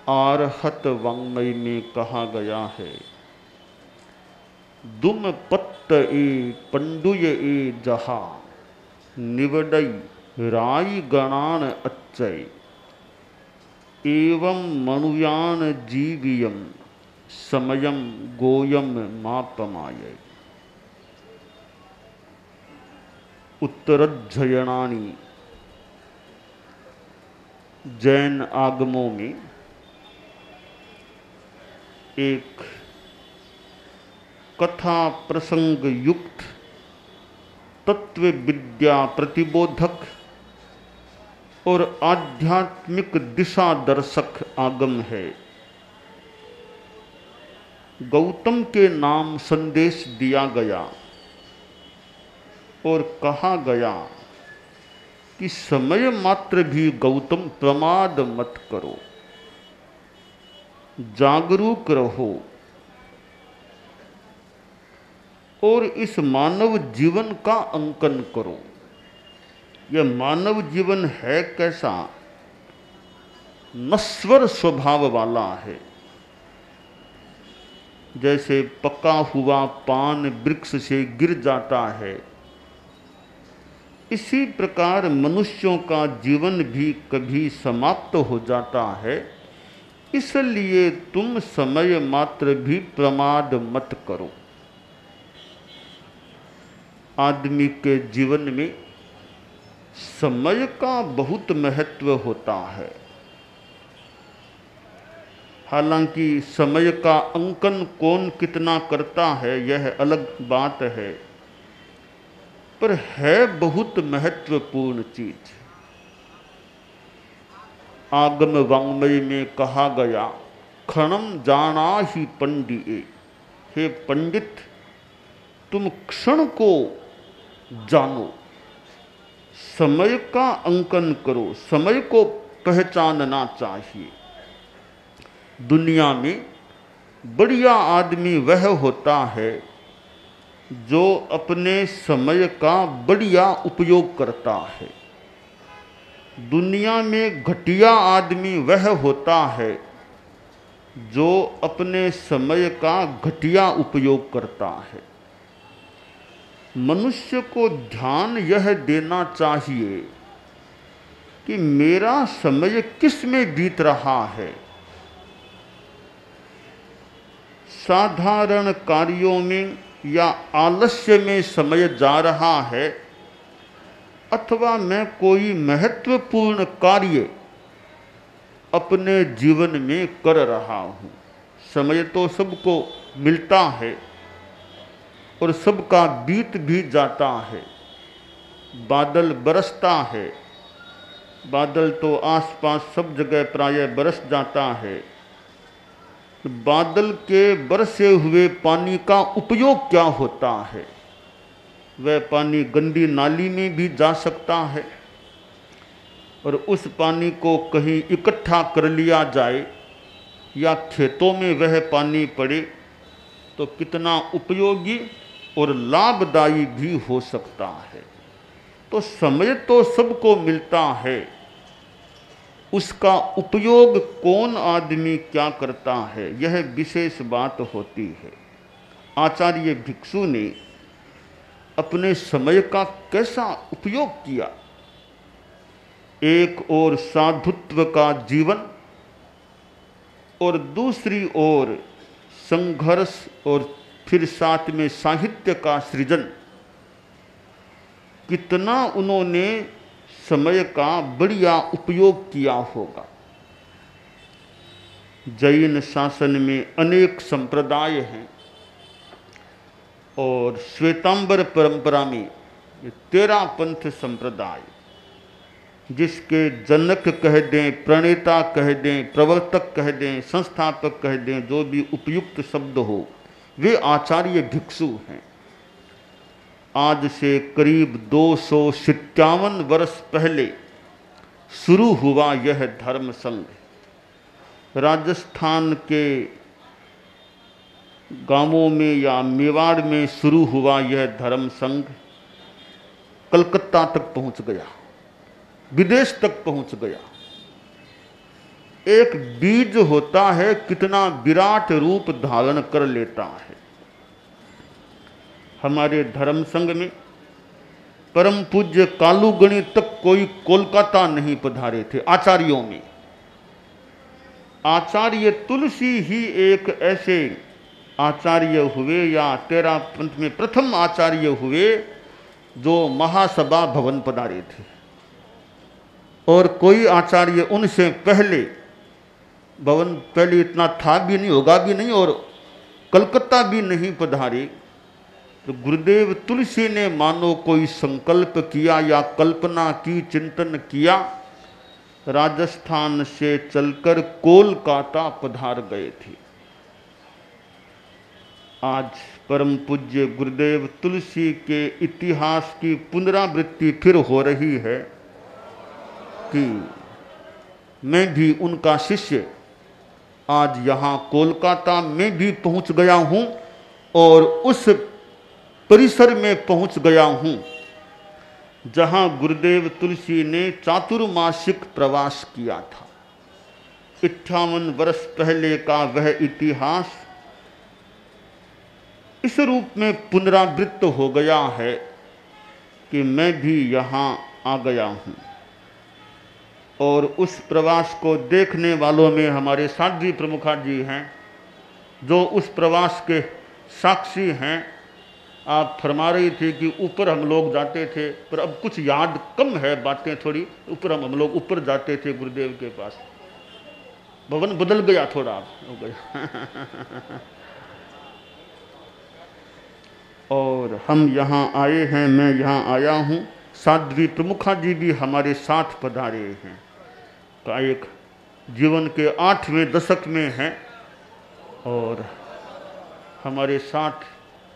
आरहत वाङ्मय में कहा गया है, दुम पत्त ए पंडुय ए जहा, निवडई राई गणान अच्छय, एवं मनुयान जीवियम समयम गोयम मापमाय। उत्तरज्जयनानी जैन आगमों में एक कथा प्रसंग युक्त तत्व विद्या प्रतिबोधक और आध्यात्मिक दिशा दर्शक आगम है। गौतम के नाम संदेश दिया गया और कहा गया कि समय मात्र भी गौतम प्रमाद मत करो, जागरूक रहो और इस मानव जीवन का अंकन करो। यह मानव जीवन है कैसा? नश्वर स्वभाव वाला है। जैसे पका हुआ पान वृक्ष से गिर जाता है, इसी प्रकार मनुष्यों का जीवन भी कभी समाप्त हो जाता है। इसलिए तुम समय मात्र भी प्रमाद मत करो। आदमी के जीवन में समय का बहुत महत्व होता है। हालांकि समय का अंकन कौन कितना करता है यह अलग बात है, पर है बहुत महत्वपूर्ण चीज। आगम वाङ्मय में कहा गया, क्षणम जाना ही पंडिये। हे पंडित, तुम क्षण को जानो, समय का अंकन करो, समय को पहचानना चाहिए। दुनिया में बढ़िया आदमी वह होता है जो अपने समय का बढ़िया उपयोग करता है। दुनिया में घटिया आदमी वह होता है जो अपने समय का घटिया उपयोग करता है। मनुष्य को ध्यान यह देना चाहिए कि मेरा समय किस में बीत रहा है। साधारण कार्यों में या आलस्य में समय जा रहा है, अथवा मैं कोई महत्वपूर्ण कार्य अपने जीवन में कर रहा हूँ। समय तो सबको मिलता है और सबका बीत भी जाता है। बादल बरसता है, बादल तो आसपास सब जगह प्रायः बरस जाता है। बादल के बरसे हुए पानी का उपयोग क्या होता है? वह पानी गंदी नाली में भी जा सकता है और उस पानी को कहीं इकट्ठा कर लिया जाए या खेतों में वह पानी पड़े तो कितना उपयोगी और लाभदायी भी हो सकता है। तो समय तो सबको मिलता है, उसका उपयोग कौन आदमी क्या करता है यह विशेष बात होती है। आचार्य भिक्षु ने अपने समय का कैसा उपयोग किया। एक ओर साधुत्व का जीवन और दूसरी ओर संघर्ष और फिर साथ में साहित्य का सृजन, कितना उन्होंने समय का बढ़िया उपयोग किया होगा। जैन शासन में अनेक संप्रदाय हैं और श्वेतांबर परंपरा में 13 पंथ संप्रदाय, जिसके जनक कह दें, प्रणेता कह दें, प्रवर्तक कह दें, संस्थापक कह दें, जो भी उपयुक्त शब्द हो, वे आचार्य भिक्षु हैं। आज से करीब 257 वर्ष पहले शुरू हुआ यह धर्म संघ। राजस्थान के गांवों में या मेवाड़ में शुरू हुआ यह धर्म संघ कलकत्ता तक पहुंच गया, विदेश तक पहुंच गया। एक बीज होता है कितना विराट रूप धारण कर लेता है। हमारे धर्म संघ में परम पूज्य कालूगणी तक कोई कोलकाता नहीं पधारे थे आचार्यों में। आचार्य तुलसी ही एक ऐसे आचार्य हुए या तेरा पंथ में प्रथम आचार्य हुए जो महासभा भवन पधारे थे, और कोई आचार्य उनसे पहले भवन पहले इतना था भी नहीं, होगा भी नहीं, और कलकत्ता भी नहीं पधारे। तो गुरुदेव तुलसी ने मानो कोई संकल्प किया या कल्पना की, चिंतन किया, राजस्थान से चलकर कोलकाता पधार गए थे। आज परम पूज्य गुरुदेव तुलसी के इतिहास की पुनरावृत्ति फिर हो रही है कि मैं भी उनका शिष्य आज यहाँ कोलकाता में भी पहुँच गया हूँ और उस परिसर में पहुँच गया हूँ जहाँ गुरुदेव तुलसी ने चातुर्मासिक प्रवास किया था। 58 वर्ष पहले का वह इतिहास इस रूप में पुनरावृत्त हो गया है कि मैं भी यहाँ आ गया हूँ। और उस प्रवास को देखने वालों में हमारे साध्वी प्रमुखा जी हैं जो उस प्रवास के साक्षी हैं। आप फरमा रही थी कि ऊपर हम लोग जाते थे, पर अब कुछ याद कम है, बातें थोड़ी ऊपर हम लोग ऊपर जाते थे गुरुदेव के पास। भवन बदल गया, थोड़ा हो गया। और हम यहाँ आए हैं, मैं यहाँ आया हूँ, साध्वी प्रमुखा जी भी हमारे साथ पधारे हैं। का एक जीवन के 8वें दशक में हैं और हमारे साथ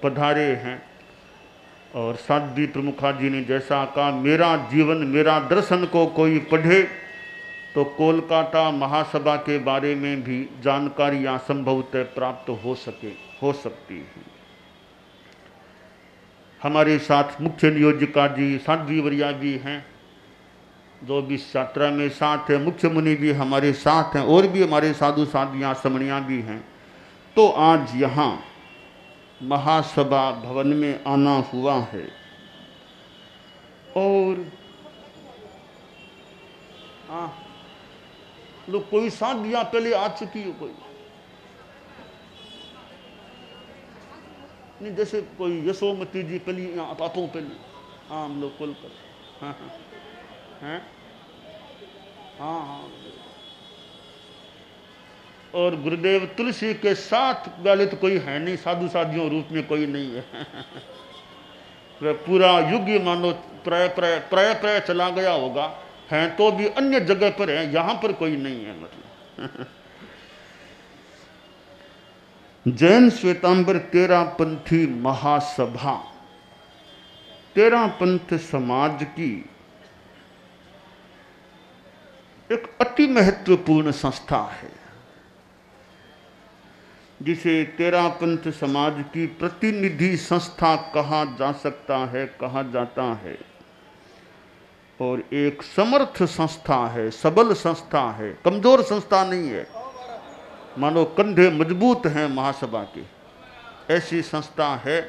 पधारे हैं। और साध्वी प्रमुखा जी ने जैसा कहा, मेरा जीवन मेरा दर्शन को कोई पढ़े तो कोलकाता महासभा के बारे में भी जानकारियाँ संभवतः प्राप्त हो सकती हैं। हमारे साथ मुख्य नियोजिका जी साध्वी वरिया भी हैं जो भी इस यात्रा में साथ है, मुख्य मुनि भी हमारे साथ हैं और भी हमारे साधु साध्वियाँ समणियाँ भी हैं। तो आज यहाँ महासभा भवन में आना हुआ है। और लोग कोई साध्वियाँ पहले आ चुकी हो, कोई नहीं, जैसे कोई यशोमती जी पहली पापों पहले, हाँ हम लोग कोलकाता, हाँ हाँ हाँ हाँ। और गुरुदेव तुलसी के साथ वाले तो कोई है नहीं, साधु साधियों रूप में कोई नहीं है। वह पूरा युग मानो प्राय चला गया होगा, हैं तो भी अन्य जगह पर है, यहाँ पर कोई नहीं है मतलब। जैन श्वेतांबर तेरापंथी महासभा तेरापंथ समाज की एक अति महत्वपूर्ण संस्था है जिसे तेरापंथ समाज की प्रतिनिधि संस्था कहा जा सकता है, कहा जाता है। और एक समर्थ संस्था है, सबल संस्था है, कमजोर संस्था नहीं है। मानो कंधे मजबूत हैं महासभा के, ऐसी संस्था है।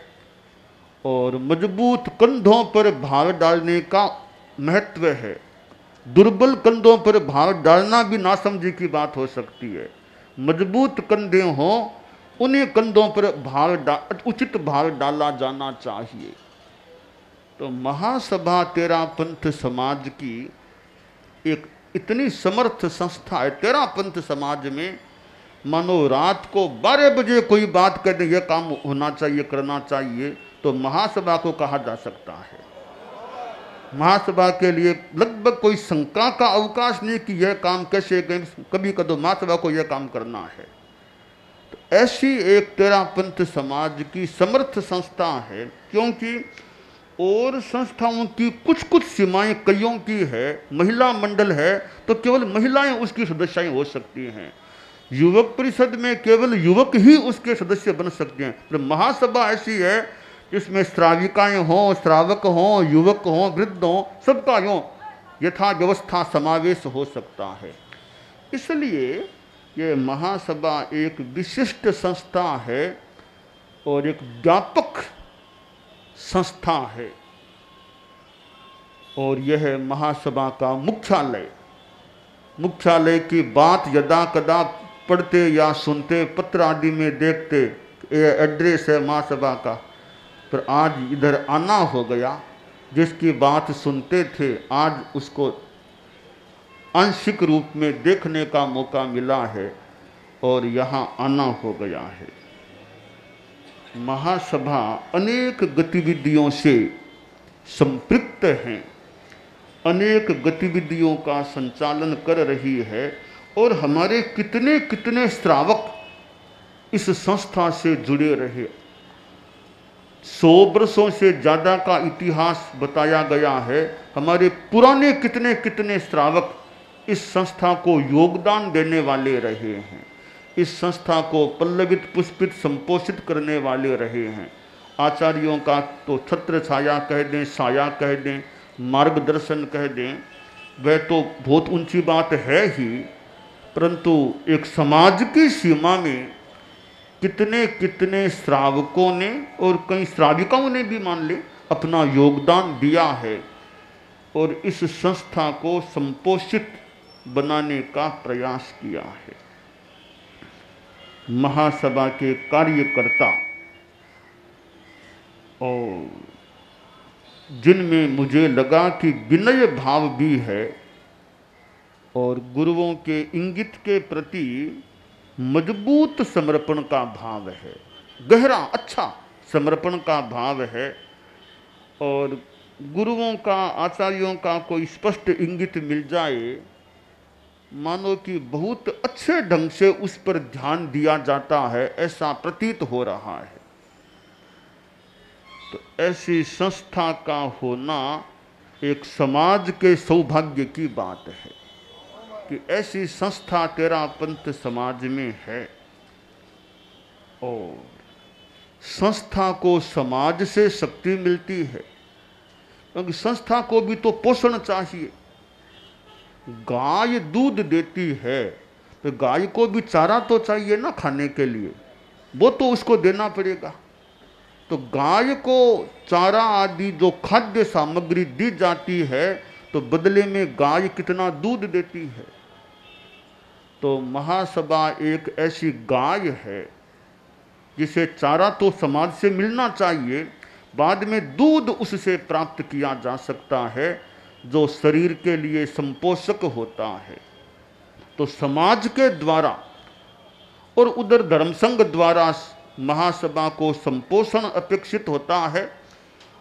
और मजबूत कंधों पर भार डालने का महत्व है। दुर्बल कंधों पर भार डालना भी नासमझी की बात हो सकती है। मजबूत कंधे हों, उन्हीं कंधों पर उचित भार डाला जाना चाहिए। तो महासभा तेरापंथ समाज की एक इतनी समर्थ संस्था है। तेरापंथ समाज में मानो रात को 12 बजे कोई बात कर दे, यह काम होना चाहिए, करना चाहिए, तो महासभा को कहा जा सकता है। महासभा के लिए लगभग कोई शंका का अवकाश नहीं कि यह काम कैसे कभी कदो महासभा को यह काम करना है। तो ऐसी एक तेरापंथ समाज की समर्थ संस्था है, क्योंकि और संस्थाओं की कुछ कुछ सीमाएं कईयों की है। महिला मंडल है तो केवल महिलाएं उसकी सदस्याएं हो सकती हैं। युवक परिषद में केवल युवक ही उसके सदस्य बन सकते हैं। तो महासभा ऐसी है जिसमें श्राविकाएं हों, श्रावक हों, युवक हों, वृद्ध हों, सबका यूँ यथा व्यवस्था समावेश हो सकता है। इसलिए ये महासभा एक विशिष्ट संस्था है और एक व्यापक संस्था है। और यह महासभा का मुख्यालय की बात यदा कदा पढ़ते या सुनते, पत्र आदि में देखते, ये एड्रेस है महासभा का, पर आज इधर आना हो गया। जिसकी बात सुनते थे आज उसको आंशिक रूप में देखने का मौका मिला है और यहाँ आना हो गया है। महासभा अनेक गतिविधियों से संपृक्त हैं, अनेक गतिविधियों का संचालन कर रही है और हमारे कितने कितने श्रावक इस संस्था से जुड़े रहे। 100 वर्षों से ज़्यादा का इतिहास बताया गया है। हमारे पुराने कितने कितने श्रावक इस संस्था को योगदान देने वाले रहे हैं, इस संस्था को पल्लवित पुष्पित संपोषित करने वाले रहे हैं। आचार्यों का तो छत्र छाया कह दें, साया कह दें, मार्गदर्शन कह दें, वह तो बहुत ऊंची बात है ही, परंतु एक समाज की सीमा में कितने कितने श्रावकों ने और कई श्राविकाओं ने भी मान ले अपना योगदान दिया है और इस संस्था को संपोषित बनाने का प्रयास किया है। महासभा के कार्यकर्ता और जिनमें मुझे लगा कि विनय भाव भी है और गुरुओं के इंगित के प्रति मजबूत समर्पण का भाव है, गहरा अच्छा समर्पण का भाव है और गुरुओं का आचार्यों का कोई स्पष्ट इंगित मिल जाए, मानो कि बहुत अच्छे ढंग से उस पर ध्यान दिया जाता है, ऐसा प्रतीत हो रहा है। तो ऐसी संस्था का होना एक समाज के सौभाग्य की बात है कि ऐसी संस्था तेरा पंथ समाज में है। और संस्था को समाज से शक्ति मिलती है, क्योंकि संस्था को भी तो पोषण चाहिए। गाय दूध देती है तो गाय को भी चारा तो चाहिए ना खाने के लिए, वो तो उसको देना पड़ेगा। तो गाय को चारा आदि जो खाद्य सामग्री दी जाती है तो बदले में गाय कितना दूध देती है। तो महासभा एक ऐसी गाय है जिसे चारा तो समाज से मिलना चाहिए, बाद में दूध उससे प्राप्त किया जा सकता है जो शरीर के लिए संपोषक होता है। तो समाज के द्वारा और उधर धर्मसंघ द्वारा महासभा को संपोषण अपेक्षित होता है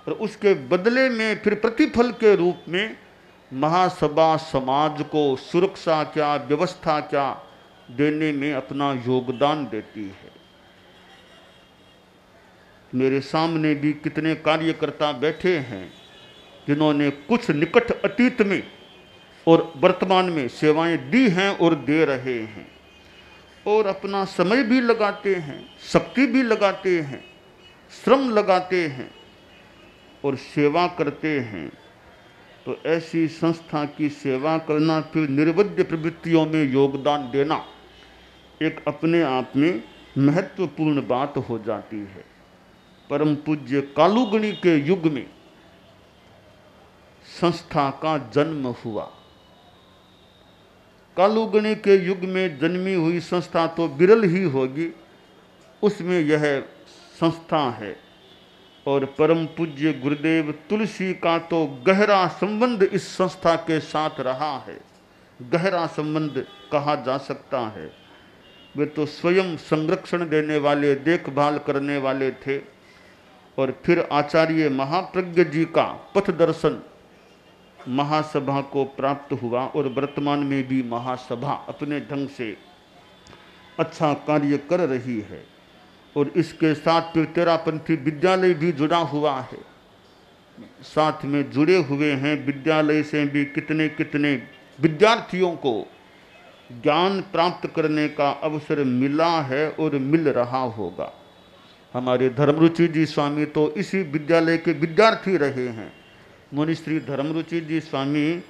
और उसके बदले में फिर प्रतिफल के रूप में महासभा समाज को सुरक्षा क्या व्यवस्था क्या देने में अपना योगदान देती है। मेरे सामने भी कितने कार्यकर्ता बैठे हैं जिन्होंने कुछ निकट अतीत में और वर्तमान में सेवाएं दी हैं और दे रहे हैं और अपना समय भी लगाते हैं, शक्ति भी लगाते हैं, श्रम लगाते हैं और सेवा करते हैं। तो ऐसी संस्था की सेवा करना, फिर निर्विद्य प्रवृत्तियों में योगदान देना एक अपने आप में महत्वपूर्ण बात हो जाती है। परम पूज्य कालूगणी के युग में संस्था का जन्म हुआ। कालूगणी के युग में जन्मी हुई संस्था तो विरल ही होगी, उसमें यह संस्था है। और परम पूज्य गुरुदेव तुलसी का तो गहरा संबंध इस संस्था के साथ रहा है, गहरा संबंध कहा जा सकता है। वे तो स्वयं संरक्षण देने वाले, देखभाल करने वाले थे और फिर आचार्य महाप्रज्ञ जी का पथ दर्शन महासभा को प्राप्त हुआ और वर्तमान में भी महासभा अपने ढंग से अच्छा कार्य कर रही है। और इसके साथ फिर तेरापंथी विद्यालय भी जुड़ा हुआ है, साथ में जुड़े हुए हैं। विद्यालय से भी कितने कितने विद्यार्थियों को ज्ञान प्राप्त करने का अवसर मिला है और मिल रहा होगा। हमारे धर्मरुचि जी स्वामी तो इसी विद्यालय के विद्यार्थी रहे हैं। मुनिश्री धर्मरुचि जी स्वामी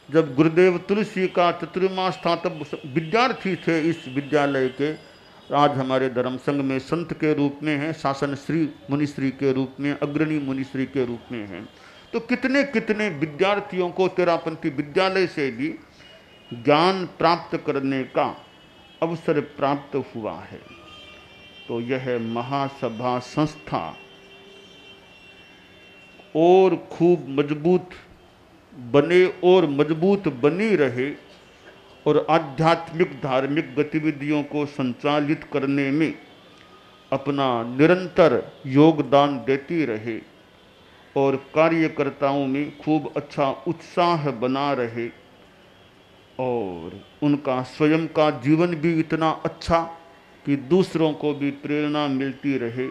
जब गुरुदेव तुलसी का चतुर्मास था तब विद्यार्थी थे इस विद्यालय के। आज हमारे धर्म संघ में संत के रूप में हैं, शासन श्री मुनिश्री के रूप में, अग्रणी मुनिश्री के रूप में हैं। तो कितने कितने विद्यार्थियों को तेरापंथी विद्यालय से भी ज्ञान प्राप्त करने का अवसर प्राप्त हुआ है। तो यह महासभा संस्था और खूब मजबूत बने और मजबूत बनी रहे और आध्यात्मिक धार्मिक गतिविधियों को संचालित करने में अपना निरंतर योगदान देती रहे और कार्यकर्ताओं में खूब अच्छा उत्साह बना रहे और उनका स्वयं का जीवन भी इतना अच्छा कि दूसरों को भी प्रेरणा मिलती रहे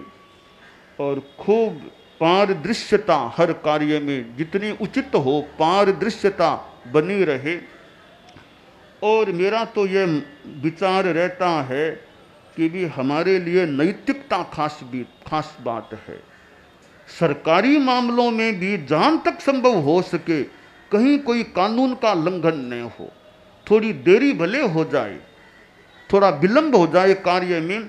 और खूब पारदृश्यता हर कार्य में जितनी उचित हो पारदृश्यता बनी रहे। और मेरा तो ये विचार रहता है कि भी हमारे लिए नैतिकता खास बात है। सरकारी मामलों में भी जहाँ तक संभव हो सके कहीं कोई कानून का उल्लंघन न हो। थोड़ी देरी भले हो जाए, थोड़ा विलंब हो जाए कार्य में,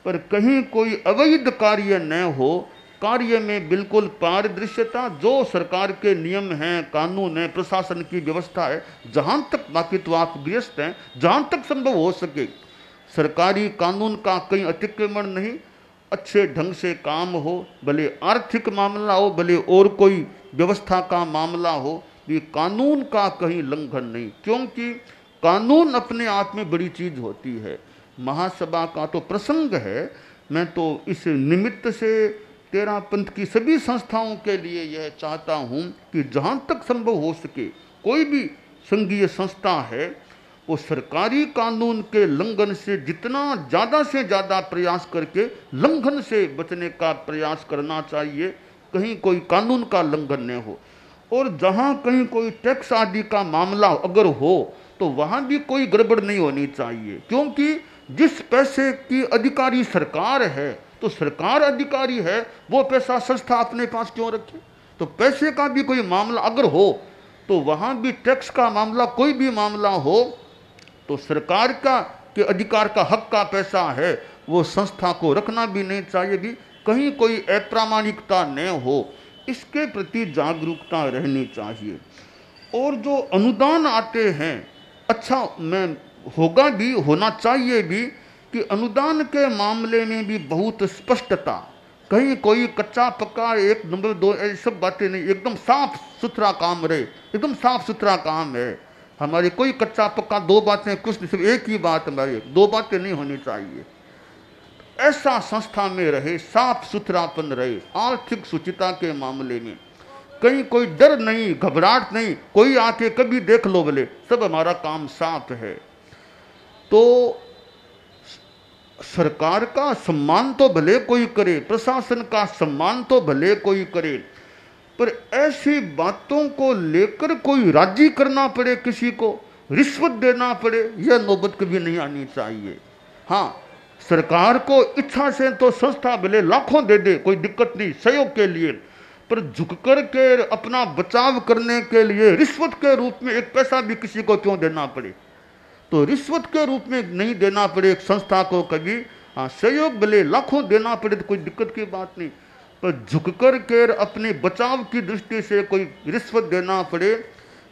पर कहीं कोई अवैध कार्य न हो। कार्य में बिल्कुल पारदर्शिता, जो सरकार के नियम हैं, कानून है, प्रशासन की व्यवस्था है, जहाँ तक, बाकी तो आप गृहस्थ हैं, जहाँ तक संभव हो सके सरकारी कानून का कहीं अतिक्रमण नहीं, अच्छे ढंग से काम हो, भले आर्थिक मामला हो, भले और कोई व्यवस्था का मामला हो, ये कानून का कहीं उल्लंघन नहीं, क्योंकि कानून अपने आप में बड़ी चीज होती है। महासभा का तो प्रसंग है। मैं तो इस निमित्त से तेरापंथ की सभी संस्थाओं के लिए यह चाहता हूँ कि जहाँ तक संभव हो सके कोई भी संघीय संस्था है वो सरकारी कानून के उल्लंघन से जितना ज़्यादा से ज़्यादा प्रयास करके उल्लंघन से बचने का प्रयास करना चाहिए, कहीं कोई कानून का उल्लंघन न हो। और जहाँ कहीं कोई टैक्स आदि का मामला अगर हो तो वहाँ भी कोई गड़बड़ नहीं होनी चाहिए, क्योंकि जिस पैसे की अधिकारी सरकार है तो सरकार अधिकारी है, वो पैसा संस्था अपने पास क्यों रखे। तो पैसे का भी कोई मामला अगर हो तो वहाँ भी टैक्स का मामला, कोई भी मामला हो तो सरकार का के अधिकार का हक का पैसा है वो संस्था को रखना भी नहीं चाहिए, भी कहीं कोई अप्रामाणिकता न हो, इसके प्रति जागरूकता रहनी चाहिए। और जो अनुदान आते हैं, अच्छा मैं होगा भी, होना चाहिए भी कि अनुदान के मामले में भी बहुत स्पष्टता, कहीं कोई कच्चा पक्का एक नंबर दो ऐसी सब बातें नहीं, एकदम साफ सुथरा काम रहे, एकदम साफ सुथरा काम है। हमारी कोई कच्चा पक्का दो बातें कुछ नहीं, सिर्फ एक ही बात हमारी, दो बातें नहीं होनी चाहिए। ऐसा संस्था में रहे, साफ सुथरापन रहे, आर्थिक शुचिता के मामले में कहीं कोई डर नहीं, घबराहट नहीं, कोई आके कभी देख लो बोले, सब हमारा काम साफ है। तो सरकार का सम्मान तो भले कोई करे, प्रशासन का सम्मान तो भले कोई करे, पर ऐसी बातों को लेकर कोई राजी करना पड़े, किसी को रिश्वत देना पड़े, यह नौबत कभी नहीं आनी चाहिए। हाँ, सरकार को इच्छा से तो संस्था भले लाखों दे दे, कोई दिक्कत नहीं, सहयोग के लिए, पर झुककर के अपना बचाव करने के लिए रिश्वत के रूप में एक पैसा भी किसी को क्यों देना पड़े। तो रिश्वत के रूप में नहीं देना पड़े एक संस्था को कभी। हाँ, सहयोग भले लाखों देना पड़े तो कोई दिक्कत की बात नहीं, पर झुककर के अपने बचाव की दृष्टि से कोई रिश्वत देना पड़े,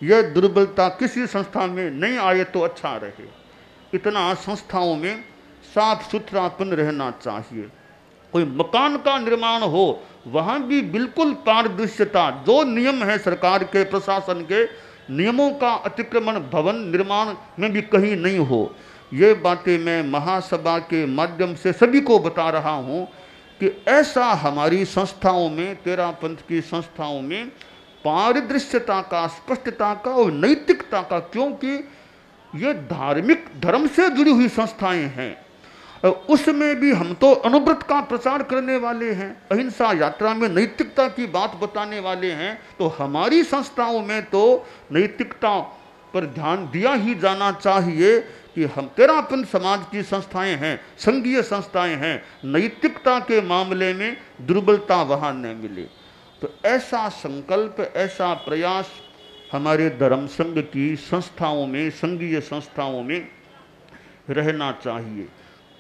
यह दुर्बलता किसी संस्था में नहीं आए तो अच्छा रहे। इतना संस्थाओं में साफ सुथरापन रहना चाहिए। कोई मकान का निर्माण हो, वहाँ भी बिल्कुल पारदर्शिता, जो नियम है सरकार के, प्रशासन के नियमों का अतिक्रमण भवन निर्माण में भी कहीं नहीं हो। ये बातें मैं महासभा के माध्यम से सभी को बता रहा हूँ कि ऐसा हमारी संस्थाओं में, तेरापंथ की संस्थाओं में पारदर्शिता का, स्पष्टता का और नैतिकता का, क्योंकि ये धार्मिक धर्म से जुड़ी हुई संस्थाएं हैं। उसमें भी हम तो अनुव्रत का प्रचार करने वाले हैं, अहिंसा यात्रा में नैतिकता की बात बताने वाले हैं, तो हमारी संस्थाओं में तो नैतिकता पर ध्यान दिया ही जाना चाहिए कि हम तेरापंथ समाज की संस्थाएं हैं, संघीय संस्थाएं हैं, नैतिकता के मामले में दुर्बलता वहाँ न मिले। तो ऐसा संकल्प, ऐसा प्रयास हमारे धर्म संघ की संस्थाओं में, संघीय संस्थाओं में रहना चाहिए।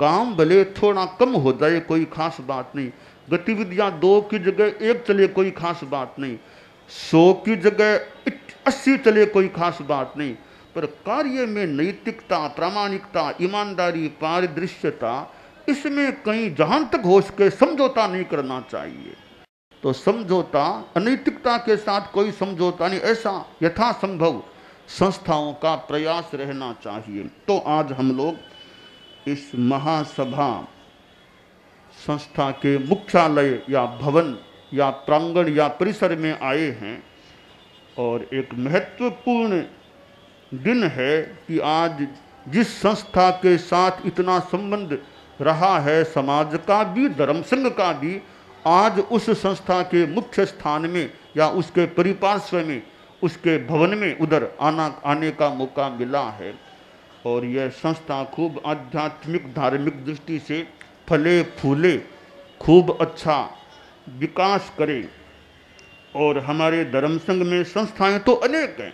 काम भले थोड़ा कम हो जाए कोई खास बात नहीं, गतिविधियां 2 की जगह 1 चले कोई खास बात नहीं, 100 की जगह 80 चले कोई खास बात नहीं, पर कार्य में नैतिकता, प्रामाणिकता, ईमानदारी, पारदर्शिता, इसमें कहीं जहां तक हो सके समझौता नहीं करना चाहिए। तो समझौता, अनैतिकता के साथ कोई समझौता नहीं, ऐसा यथासंभव संस्थाओं का प्रयास रहना चाहिए। तो आज हम लोग इस महासभा संस्था के मुख्यालय या भवन या प्रांगण या परिसर में आए हैं और एक महत्वपूर्ण दिन है कि आज जिस संस्था के साथ इतना संबंध रहा है समाज का भी, धर्म संघ का भी, आज उस संस्था के मुख्य स्थान में या उसके परिपार्श्व में, उसके भवन में उधर आने का मौका मिला है। और यह संस्था खूब आध्यात्मिक धार्मिक दृष्टि से फले फूले, खूब अच्छा विकास करे। और हमारे धर्म संघ में संस्थाएं तो अनेक हैं,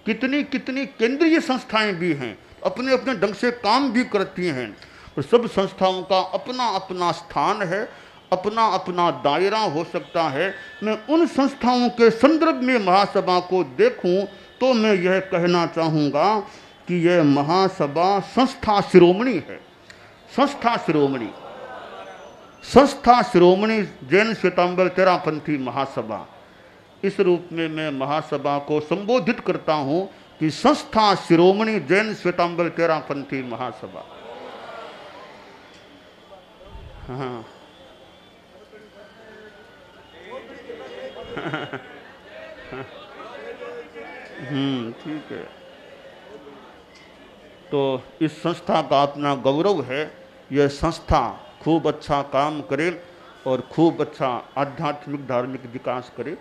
कितनी कितनी केंद्रीय संस्थाएं भी हैं, अपने अपने ढंग से काम भी करती हैं, और सब संस्थाओं का अपना अपना स्थान है, अपना अपना दायरा हो सकता है। मैं उन संस्थाओं के संदर्भ में महासभा को देखूं तो मैं यह कहना चाहूँगा कि यह महासभा संस्था शिरोमणि है। संस्था शिरोमणि, संस्था शिरोमणि जैन श्वेतांबर तेरापंथी महासभा, इस रूप में मैं महासभा को संबोधित करता हूँ कि संस्था शिरोमणि जैन श्वेतांबर तेरापंथी महासभा। हाँ ठीक है। तो इस संस्था का अपना गौरव है, यह संस्था खूब अच्छा काम करे और खूब अच्छा आध्यात्मिक धार्मिक विकास करे।